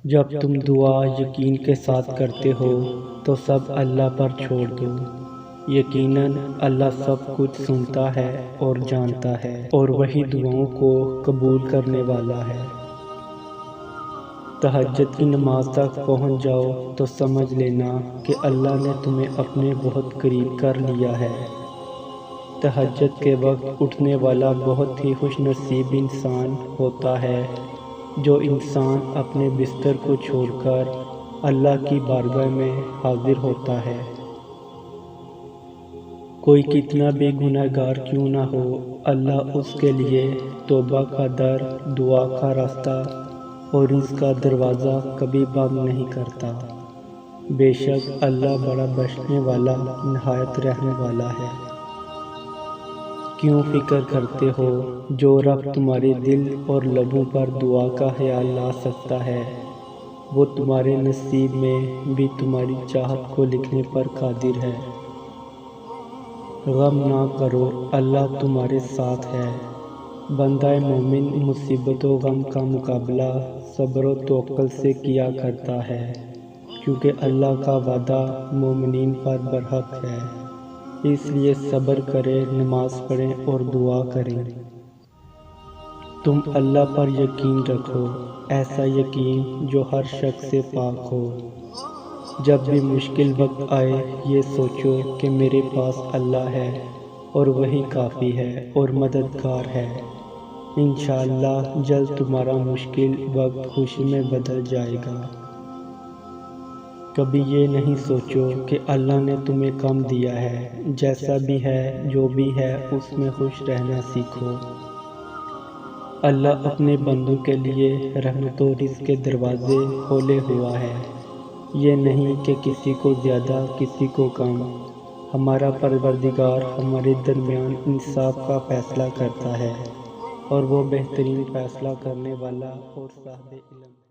جب تم دعا یقین کے ساتھ کرتے ہو تو سب اللہ پر چھوڑ دو۔ یقیناً اللہ سب کچھ سنتا ہے اور جانتا ہے، اور وہی دعاؤں کو قبول کرنے والا ہے۔ تہجد کی نماز تک پہنچ جاؤ تو سمجھ لینا کہ اللہ نے تمہیں اپنے بہت قریب کر لیا ہے۔ تہجد کے وقت اٹھنے والا بہت ہی خوش نصیب انسان ہوتا ہے جو انسان اپنے بستر کو چھوڑ کر اللہ کی بارگاہ میں حاضر ہوتا ہے۔ کوئی کتنا بھی گناہ گار کیوں نہ ہو، اللہ اس کے لیے توبہ کا در، دعا کا راستہ اور رزق کا دروازہ کبھی بند نہیں کرتا۔ بے شک اللہ بڑا بخشنے والا، نہایت رحم والا ہے۔ کیوں فکر کرتے ہو؟ جو رب تمہارے دل اور لبوں پر دعا کا خیال لا سکتا ہے، وہ تمہارے نصیب میں بھی تمہاری چاہت کو لکھنے پر قادر ہے۔ غم نہ کرو، اللہ تمہارے ساتھ ہے۔ بندہ مومن مصیبت و غم کا مقابلہ صبر و توکل سے کیا کرتا ہے، کیونکہ اللہ کا وعدہ مومنین پر برحق ہے۔ اس لیے صبر کریں، نماز پڑھیں اور دعا کریں۔ تم اللہ پر یقین رکھو، ایسا یقین جو ہر شک سے پاک ہو۔ جب بھی مشکل وقت آئے یہ سوچو کہ میرے پاس اللہ ہے اور وہی کافی ہے اور مددگار ہے۔ انشاءاللہ جلد تمہارا مشکل وقت خوشی میں بدل جائے گا۔ کبھی یہ نہیں سوچو کہ اللہ نے تمہیں کم دیا ہے۔ جیسا بھی ہے، جو بھی ہے، اس میں خوش رہنا سیکھو۔ اللہ اپنے بندوں کے لیے رحمت و رزق کے دروازے کھولے ہوا ہے۔ یہ نہیں کہ کسی کو زیادہ کسی کو کم۔ ہمارا پروردگار ہمارے درمیان انصاف کا فیصلہ کرتا ہے، اور وہ بہترین فیصلہ کرنے والا اور صاحب علم ہے۔